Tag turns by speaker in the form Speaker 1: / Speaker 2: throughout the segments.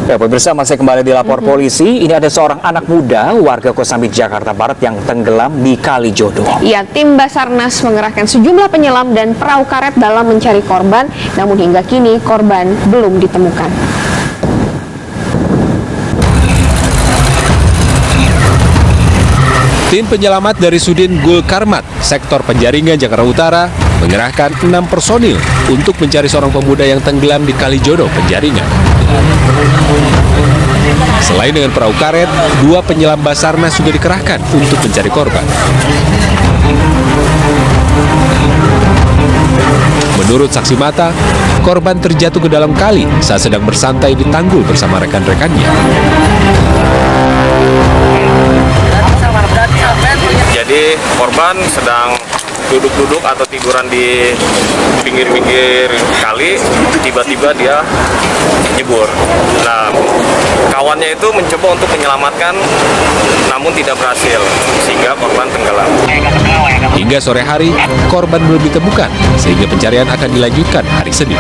Speaker 1: Ya, pemirsa, masih kembali di Lapor Polisi. Ini ada seorang anak muda warga Kosambi, Jakarta Barat yang tenggelam di Kali Jodoh.
Speaker 2: Ya, tim Basarnas mengerahkan sejumlah penyelam dan perahu karet dalam mencari korban, namun hingga kini korban belum ditemukan.
Speaker 3: Tim penyelamat dari Sudin Gul Karmat, Sektor Penjaringan, Jakarta Utara, mengerahkan 6 personil untuk mencari seorang pemuda yang tenggelam di Kali Jodoh, Penjaringan. Selain dengan perahu karet, 2 penyelam Basarnas juga dikerahkan untuk mencari korban. Menurut saksi mata, korban terjatuh ke dalam kali saat sedang bersantai di tanggul bersama rekan-rekannya.
Speaker 4: Jadi korban sedang duduk-duduk atau tiduran di pinggir-pinggir kali, tiba-tiba dia nyebur. Nah, kawannya itu mencoba untuk menyelamatkan, namun tidak berhasil, sehingga korban tenggelam.
Speaker 3: Hingga sore hari, korban belum ditemukan, sehingga pencarian akan dilanjutkan hari Senin.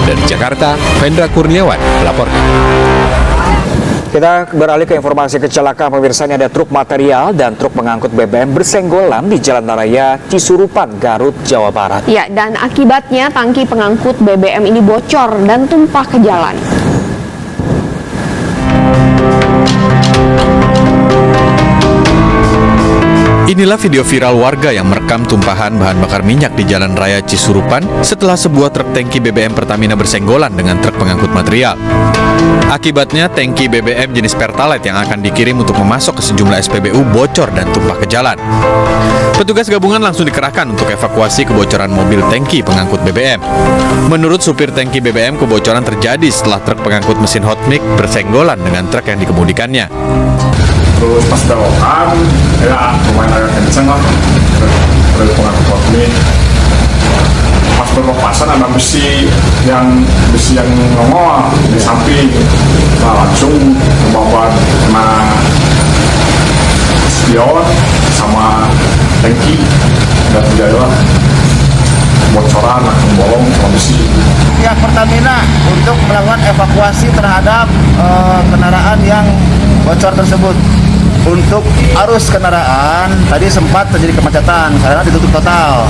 Speaker 3: Dari Jakarta, Vendra Kurniawan melaporkan.
Speaker 1: Kita beralih ke informasi kecelakaan. Pemirsa, ini ada truk material dan truk pengangkut BBM bersenggolan di Jalan Raya Cisurupan, Garut, Jawa Barat.
Speaker 2: Ya, dan akibatnya tangki pengangkut BBM ini bocor dan tumpah ke jalan.
Speaker 5: Inilah video viral warga yang merekam tumpahan bahan bakar minyak di Jalan Raya Cisurupan setelah sebuah truk tangki BBM Pertamina bersenggolan dengan truk pengangkut material. Akibatnya, tangki BBM jenis Pertalite yang akan dikirim untuk memasok ke sejumlah SPBU bocor dan tumpah ke jalan. Petugas gabungan langsung dikerahkan untuk evakuasi kebocoran mobil tangki pengangkut BBM. Menurut supir tangki BBM, kebocoran terjadi setelah truk pengangkut mesin hot mix bersenggolan dengan truk yang dikemudikannya.
Speaker 6: Terus pas belokan ya lumayan agak kenceng lah, terus pengangkut hot mix. Pas berpapasan ada besi yang nongol di samping, nah langsung membawa kena spion sama tangki dan terjadilah bocoran langsung bolong sama besi.
Speaker 7: Pihak Pertamina untuk melakukan evakuasi terhadap kendaraan yang bocor tersebut. Untuk arus kendaraan tadi sempat terjadi kemacetan karena ditutup total.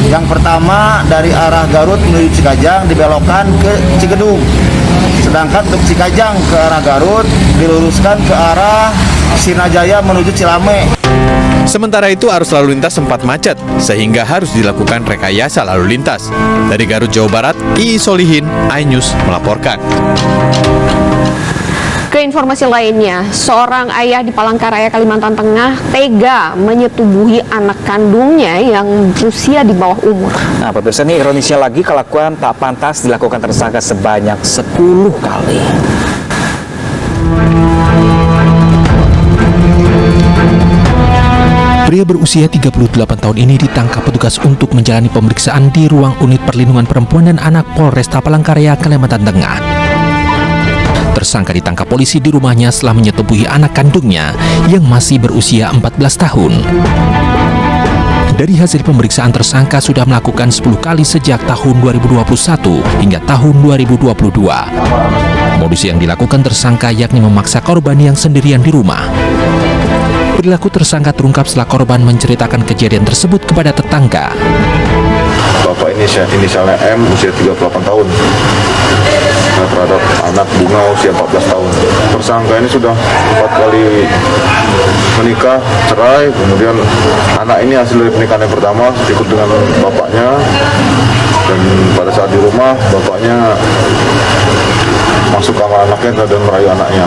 Speaker 7: Yang pertama dari arah Garut menuju Cikajang dibelokkan ke Cigedung. Sedangkan untuk Cikajang ke arah Garut diluruskan ke arah Sinajaya menuju Cilame.
Speaker 5: Sementara itu, arus lalu lintas sempat macet sehingga harus dilakukan rekayasa lalu lintas. Dari Garut, Jawa Barat, Ii Solihin, iNews melaporkan.
Speaker 2: Ke informasi lainnya, seorang ayah di Palangkaraya, Kalimantan Tengah tega menyetubuhi anak kandungnya yang berusia di bawah umur.
Speaker 1: Nah, pemirsa, ini ironisnya lagi, kelakuan tak pantas dilakukan tersangka sebanyak 10 kali.
Speaker 8: Pria berusia 38 tahun ini ditangkap petugas untuk menjalani pemeriksaan di ruang unit perlindungan perempuan dan anak Polresta Palangkaraya, Kalimantan Tengah. Tersangka ditangkap polisi di rumahnya setelah menyetubuhi anak kandungnya yang masih berusia 14 tahun. Dari hasil pemeriksaan, tersangka sudah melakukan 10 kali sejak tahun 2021 hingga tahun 2022. Modus yang dilakukan tersangka yakni memaksa korban yang sendirian di rumah. Perilaku tersangka terungkap setelah korban menceritakan kejadian tersebut kepada tetangga.
Speaker 6: Bapak inisialnya M, usia 38 tahun. Terhadap anak Bunga usia 14 tahun. Tersangka ini sudah 4 kali menikah, cerai, kemudian anak ini hasil dari pernikahan yang pertama ikut dengan bapaknya, dan pada saat di rumah bapaknya masuk kamar anaknya dan merayu anaknya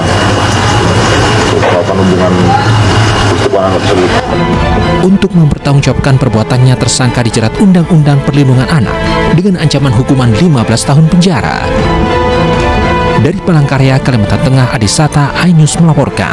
Speaker 6: untuk melakukan hubungan persetubuhan anak tersebut.
Speaker 8: Untuk mempertanggungjawabkan perbuatannya, tersangka dijerat Undang-Undang Perlindungan Anak dengan ancaman hukuman 15 tahun penjara. Dari Palangkaraya, Kalimantan Tengah, Adisata, iNews melaporkan.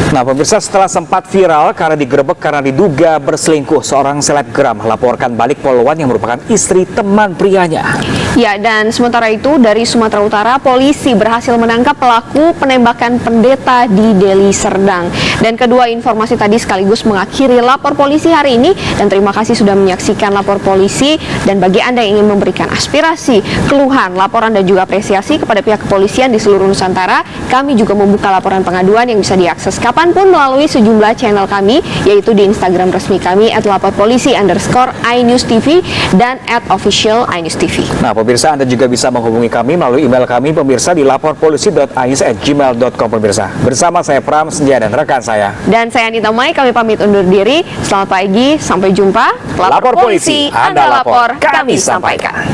Speaker 1: Nah, pemirsa, setelah sempat viral karena digerebek karena diduga berselingkuh, seorang selebgram melaporkan balik Poluan yang merupakan istri teman prianya.
Speaker 2: Ya, dan sementara itu dari Sumatera Utara, polisi berhasil menangkap pelaku penembakan pendeta di Deli Serdang. Dan kedua informasi tadi sekaligus mengakhiri lapor polisi hari ini. Dan terima kasih sudah menyaksikan lapor polisi. Dan bagi Anda yang ingin memberikan aspirasi, keluhan, laporan dan juga apresiasi kepada pihak kepolisian di seluruh Nusantara, kami juga membuka laporan pengaduan yang bisa diakses kapanpun melalui sejumlah channel kami, yaitu di Instagram resmi kami @laporpolisi_iNewsTV dan @official_iNewsTV.
Speaker 1: Nah, pemirsa, Anda juga bisa menghubungi kami melalui email kami pemirsa di laporpolisi.ais@gmail.com pemirsa. Bersama saya Pram Senja dan rekan saya.
Speaker 2: Dan saya Anita Mai, kami pamit undur diri. Selamat pagi, sampai jumpa.
Speaker 1: Lapor polisi, Anda lapor, kami sampaikan.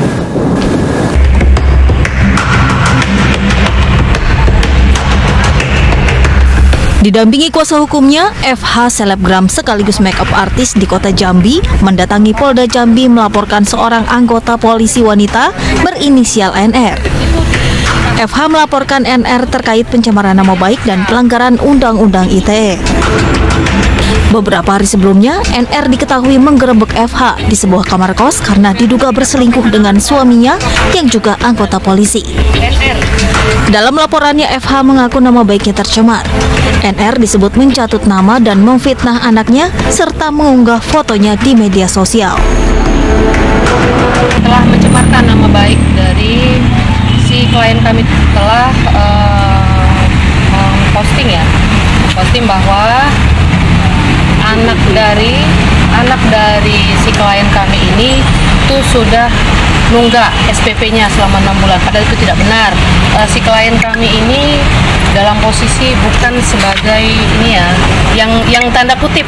Speaker 9: Didampingi kuasa hukumnya, FH selebgram sekaligus makeup artis di kota Jambi mendatangi Polda Jambi melaporkan seorang anggota polisi wanita berinisial NR. FH melaporkan NR terkait pencemaran nama baik dan pelanggaran Undang-Undang ITE. Beberapa hari sebelumnya, NR diketahui menggerebek FH di sebuah kamar kos karena diduga berselingkuh dengan suaminya yang juga anggota polisi. Dalam laporannya, FH mengaku nama baiknya tercemar. NR disebut mencatut nama dan memfitnah anaknya serta mengunggah fotonya di media sosial.
Speaker 10: Telah mencemarkan nama baik dari si klien kami, telah posting bahwa anak dari si klien kami ini itu sudah nunggak SPP-nya selama 6 bulan. Padahal itu tidak benar. Si klien kami ini dalam posisi bukan sebagai ini ya, yang tanda kutip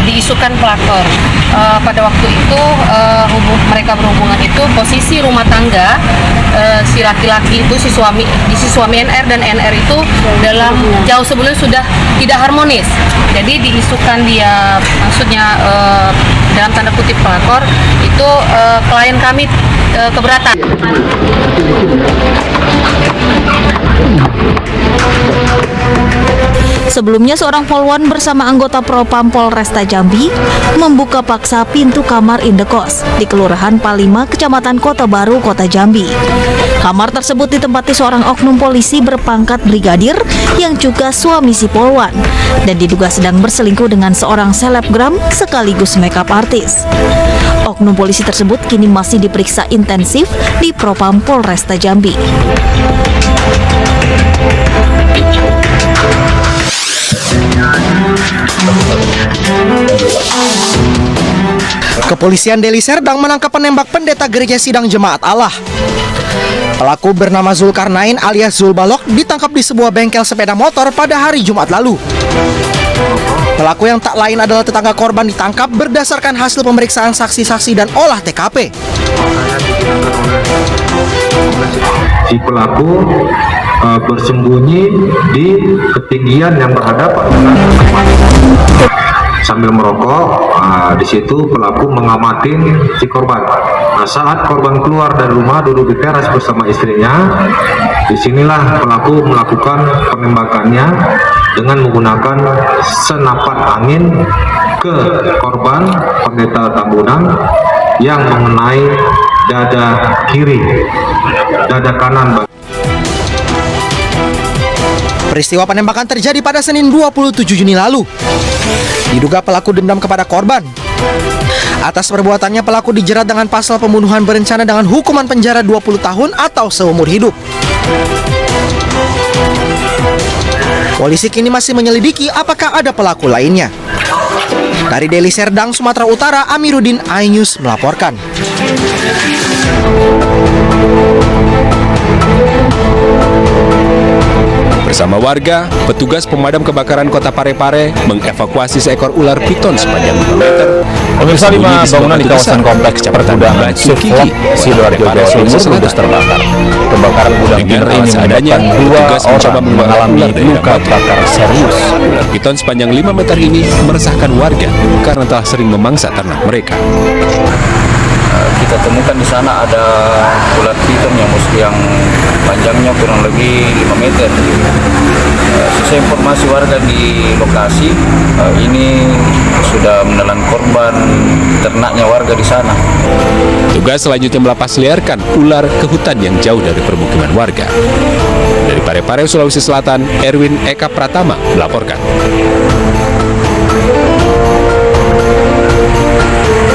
Speaker 10: diisukan pelakor. Pada waktu itu mereka berhubungan itu posisi rumah tangga, si laki-laki itu si suami NR dan NR itu dalam jauh sebelumnya sudah tidak harmonis. Jadi diisukan dia, maksudnya dalam tanda kutip pelakor itu, klien kami keberatan.
Speaker 9: Sebelumnya seorang polwan bersama anggota Propam Polresta Jambi membuka paksa pintu kamar indekos di Kelurahan Palima, Kecamatan Kota Baru, Kota Jambi. Kamar tersebut ditempati seorang oknum polisi berpangkat brigadir yang juga suami si polwan dan diduga sedang berselingkuh dengan seorang selebgram sekaligus makeup artis. Oknum polisi tersebut kini masih diperiksa intensif di Propam Polresta Jambi.
Speaker 11: Kepolisian Deli Serdang menangkap penembak pendeta gereja Sidang Jemaat Allah. Pelaku bernama Zulkarnain alias Zulbalok ditangkap di sebuah bengkel sepeda motor pada hari Jumat lalu. Pelaku yang tak lain adalah tetangga korban ditangkap berdasarkan hasil pemeriksaan saksi-saksi dan olah TKP.
Speaker 12: Si pelaku bersembunyi di ketinggian yang berhadapan dengan sambil merokok. Di situ pelaku mengamati si korban. Nah, saat korban keluar dari rumah duduk di teras bersama istrinya, disinilah pelaku melakukan penembakannya dengan menggunakan senapan angin ke korban pendeta Tambunan yang mengenai dada kiri, dada kanan.
Speaker 11: Peristiwa penembakan terjadi pada Senin 27 Juni lalu. Diduga pelaku dendam kepada korban. Atas perbuatannya pelaku dijerat dengan pasal pembunuhan berencana dengan hukuman penjara 20 tahun atau seumur hidup. Polisi kini masih menyelidiki apakah ada pelaku lainnya. Dari Deli Serdang, Sumatera Utara, Amiruddin, iNews melaporkan.
Speaker 3: Bersama warga, petugas pemadam kebakaran Kota Parepare mengevakuasi seekor ular piton sepanjang 5 meter.
Speaker 13: Pemirsa, 5 bangunan di kawasan kompleks Pergudangan Siflok, Sidoarjo, Jawa Timur ludes terbakar. Kebakaran gudang bir ini menyebabkan 2 orang mengalami luka bakar serius.
Speaker 3: Ular piton sepanjang 5 meter ini meresahkan warga karena telah sering memangsa ternak mereka.
Speaker 14: Kita temukan di sana ada ular piton yang panjangnya kurang lebih 5 meter. Sesuai informasi warga di lokasi, ini sudah menelan korban ternaknya warga di sana.
Speaker 3: Tugas selanjutnya melepas liarkan ular ke hutan yang jauh dari permukiman warga. Dari Parepare, Sulawesi Selatan, Erwin Eka Pratama melaporkan.